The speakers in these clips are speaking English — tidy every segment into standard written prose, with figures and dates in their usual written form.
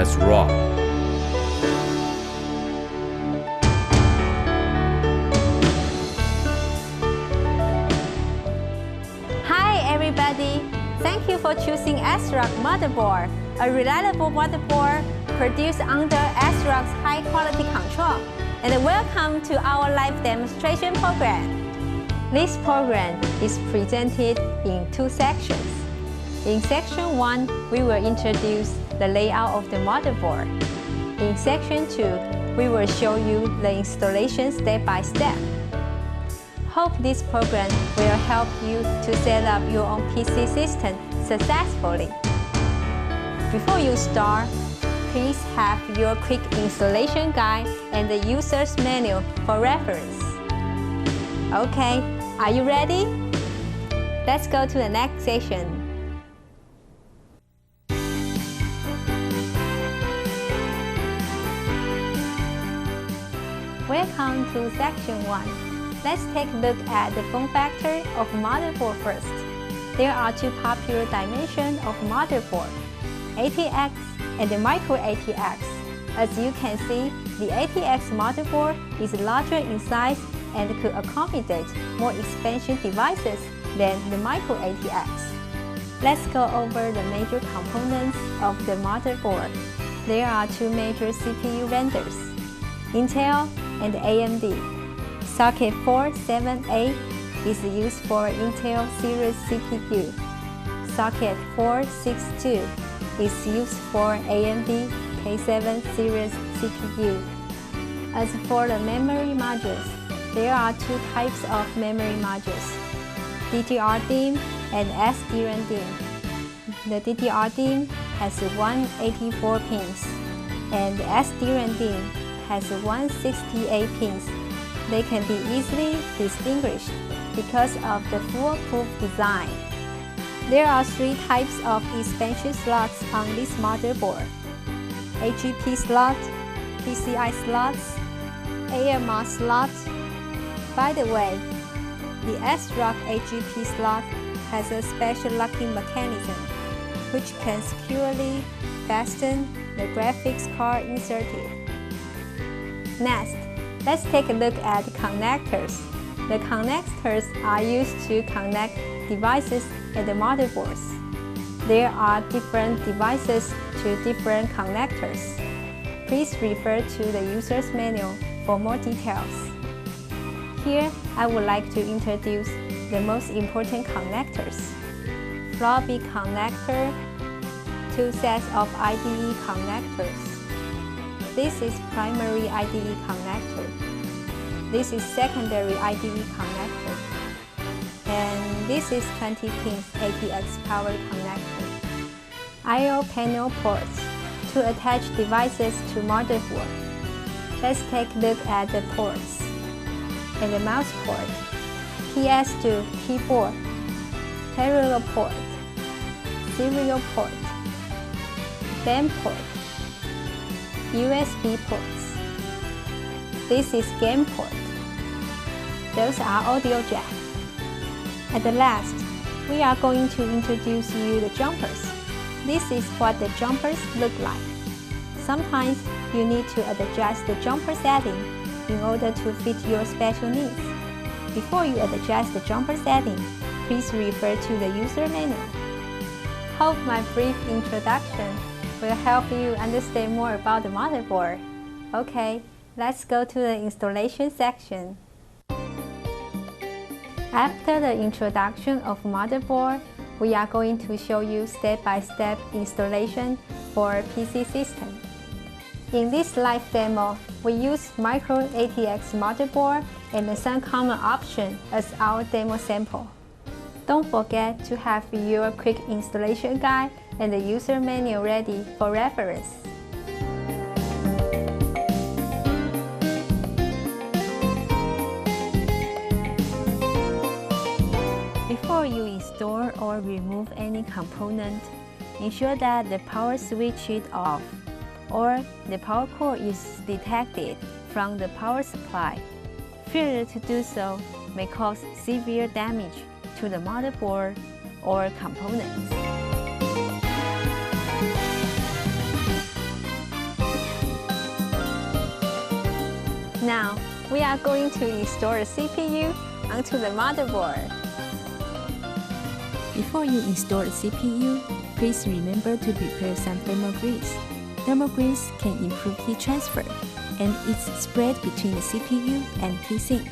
ASRock. Hi everybody! Thank you for choosing ASRock Motherboard, a reliable motherboard produced under ASRock's high-quality control. And welcome to our live demonstration program. This program is presented in two sections. In Section 1, we will introduce the layout of the motherboard. In Section 2, we will show you the installation step by step. Hope this program will help you to set up your own PC system successfully. Before you start, please have your quick installation guide and the user's manual for reference. Okay, are you ready? Let's go to the next section. Welcome to Section 1. Let's take a look at the form factor of motherboard first. There are two popular dimensions of motherboard, ATX and the micro ATX. As you can see, the ATX motherboard is larger in size and could accommodate more expansion devices than the micro ATX. Let's go over the major components of the motherboard. There are two major CPU vendors, Intel and AMD. Socket 478 is used for Intel series CPU. Socket 462 is used for AMD K7 series CPU. As for the memory modules, there are two types of memory modules, DDR DIMM and SDRAM DIMM. The DDR DIMM has 184 pins, and the SDRAM DIMM has 168 pins. They can be easily distinguished because of the foolproof design. There are three types of expansion slots on this motherboard: AGP slot, PCI slots, AMR slots. By the way, the ASRock AGP slot has a special locking mechanism which can securely fasten the graphics card inserted. Next, let's take a look at the connectors. The connectors are used to connect devices and the motherboards. There are different devices to different connectors. Please refer to the user's manual for more details. Here, I would like to introduce the most important connectors. Floppy connector, two sets of IDE connectors. This is primary IDE connector. This is secondary IDE connector. And this is 20 pins ATX power connector. I/O panel ports to attach devices to motherboard. Let's take a look at the ports. And the mouse port, PS2 keyboard, parallel port, serial port, LAN port, USB ports. This is game port. Those are audio jack. At the last, we are going to introduce you the jumpers. This is what the jumpers look like. Sometimes you need to adjust the jumper setting in order to fit your special needs. Before you adjust the jumper setting, please refer to the user manual. Hope my brief introduction will help you understand more about the motherboard. Okay, let's go to the installation section. After the introduction of motherboard, we are going to show you step-by-step installation for a PC system. In this live demo, we use micro ATX motherboard and some common options as our demo sample. Don't forget to have your quick installation guide and the user manual ready for reference. Before you install or remove any component, ensure that the power switch is off or the power cord is detected from the power supply. Failure to do so may cause severe damage to the motherboard or components. Now, we are going to install the CPU onto the motherboard. Before you install the CPU, please remember to prepare some thermal grease. Thermal grease can improve heat transfer, and it's spread between the CPU and heatsink.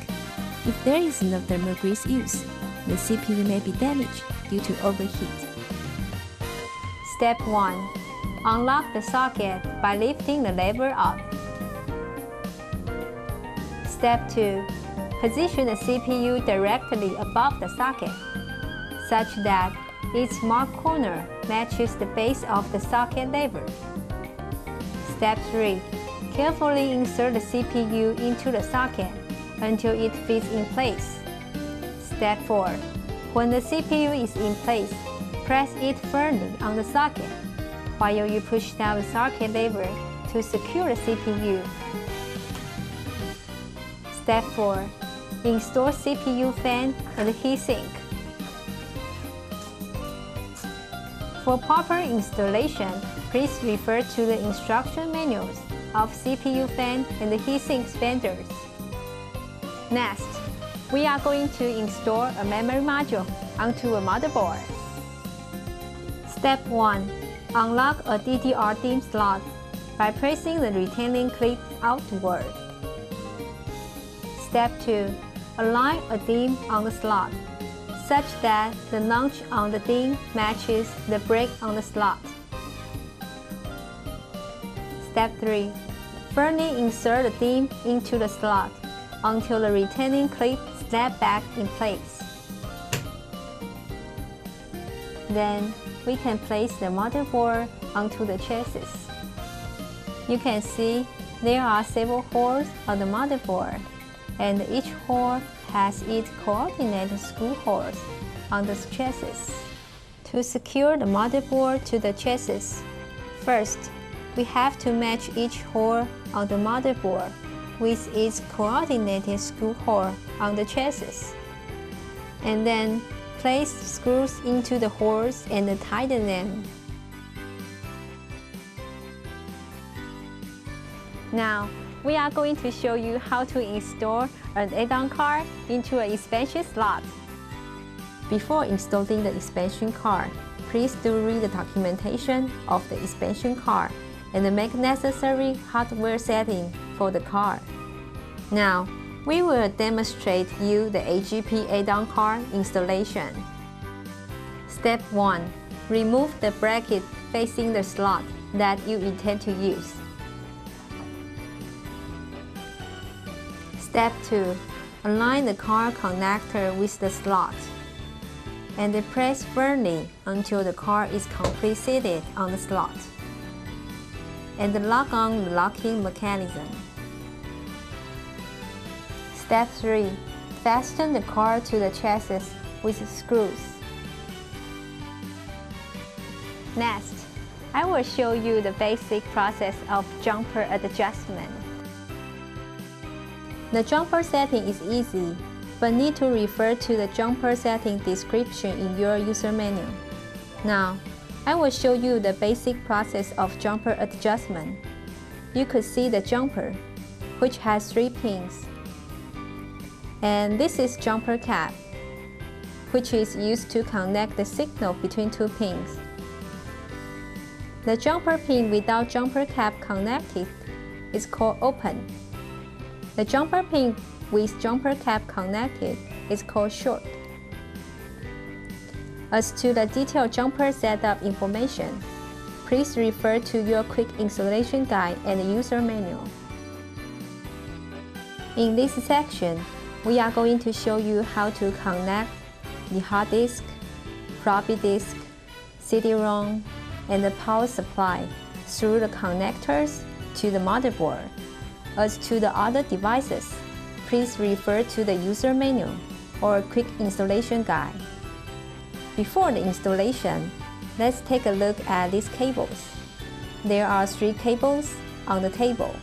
If there is no thermal grease used, the CPU may be damaged due to overheat. Step 1. Unlock the socket by lifting the lever up. Step 2. Position the CPU directly above the socket, such that its marked corner matches the base of the socket lever. Step 3. Carefully insert the CPU into the socket until it fits in place. Step 4. When the CPU is in place, press it firmly on the socket while you push down the socket lever to secure the CPU. Step 4. Install CPU fan and heatsink. For proper installation, please refer to the instruction manuals of CPU fan and the heatsink vendors. Next, we are going to install a memory module onto a motherboard. Step 1. Unlock a DDR DIMM slot by pressing the retaining clip outward. Step 2. Align a DIMM on the slot, such that the notch on the DIMM matches the break on the slot. Step 3. Firmly insert the DIMM into the slot until the retaining clip snaps back in place. Then, we can place the motherboard onto the chassis. You can see there are several holes on the motherboard, and each hole has its coordinate screw holes on the chassis. To secure the motherboard to the chassis, first, we have to match each hole on the motherboard with its coordinated screw hole on the chassis, and then place screws into the holes and tighten them. Now, we are going to show you how to install an add-on card into an expansion slot. Before installing the expansion card, please do read the documentation of the expansion card and make necessary hardware setting for the card. Now, we will demonstrate you the AGP add-on card installation. Step 1. Remove the bracket facing the slot that you intend to use. Step 2. Align the card connector with the slot, and press firmly until the card is completely seated on the slot, and lock on the locking mechanism. Step 3. Fasten the card to the chassis with screws. Next, I will show you the basic process of jumper adjustment. The jumper setting is easy, but need to refer to the jumper setting description in your user manual. Now, I will show you the basic process of jumper adjustment. You could see the jumper, which has 3 pins. And this is jumper cap, which is used to connect the signal between 2 pins. The jumper pin without jumper cap connected is called open. The jumper pin with jumper cap connected is called short. As to the detailed jumper setup information, please refer to your quick installation guide and user manual. In this section, we are going to show you how to connect the hard disk, floppy disk, CD-ROM, and the power supply through the connectors to the motherboard. As to the other devices, please refer to the user manual or quick installation guide. Before the installation, let's take a look at these cables. There are 3 cables on the table: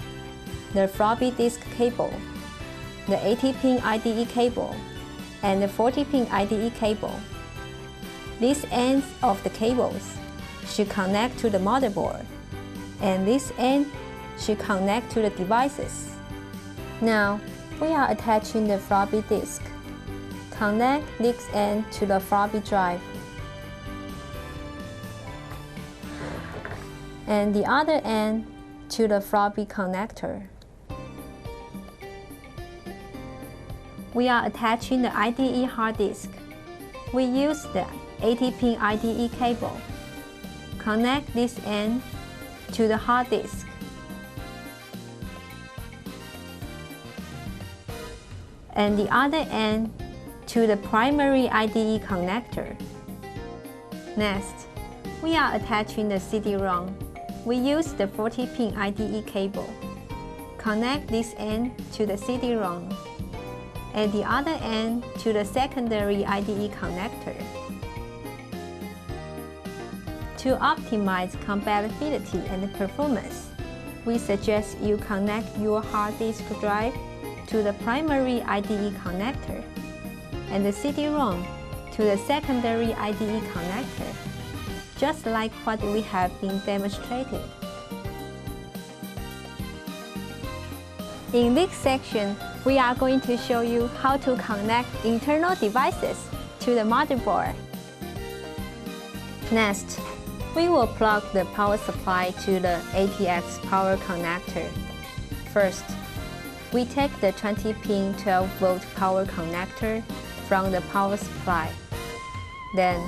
the floppy disk cable, the 80-pin IDE cable, and the 40-pin IDE cable. These ends of the cables should connect to the motherboard, and this end should connect to the devices. Now, we are attaching the floppy disk. Connect this end to the floppy drive and the other end to the floppy connector. We are attaching the IDE hard disk. We use the 80-pin IDE cable. Connect this end to the hard disk. And the other end to the primary IDE connector. Next, we are attaching the CD-ROM. We use the 40-pin IDE cable. Connect this end to the CD-ROM and the other end to the secondary IDE connector. To optimize compatibility and performance, we suggest you connect your hard disk drive to the primary IDE connector and the CD-ROM to the secondary IDE connector, just like what we have been demonstrated. In this section, we are going to show you how to connect internal devices to the motherboard. Next, we will plug the power supply to the ATX power connector. First, we take the 20-pin 12-volt power connector from the power supply. Then,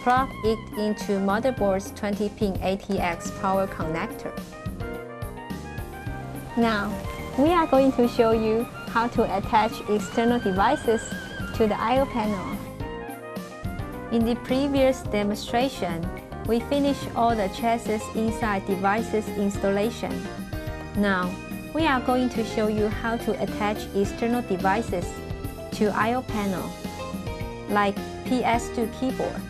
plug it into motherboard's 20-pin ATX power connector. Now, we are going to show you how to attach external devices to the I/O panel. In the previous demonstration, we finished all the chassis inside devices installation. Now, we are going to show you how to attach external devices to I/O panel, like PS2 keyboard,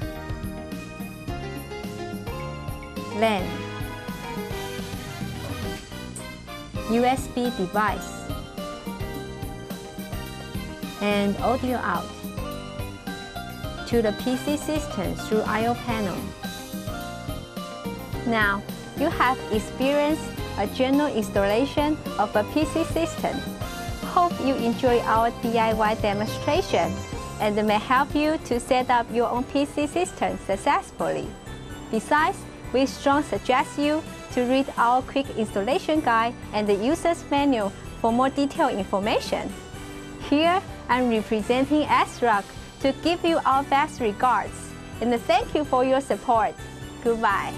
LAN, USB device, and audio out to the PC system through I/O panel. Now, you have experienced a general installation of a PC system. Hope you enjoy our DIY demonstration and may help you to set up your own PC system successfully. Besides, we strongly suggest you to read our quick installation guide and the user's manual for more detailed information. Here, I'm representing ASRock to give you our best regards and thank you for your support. Goodbye.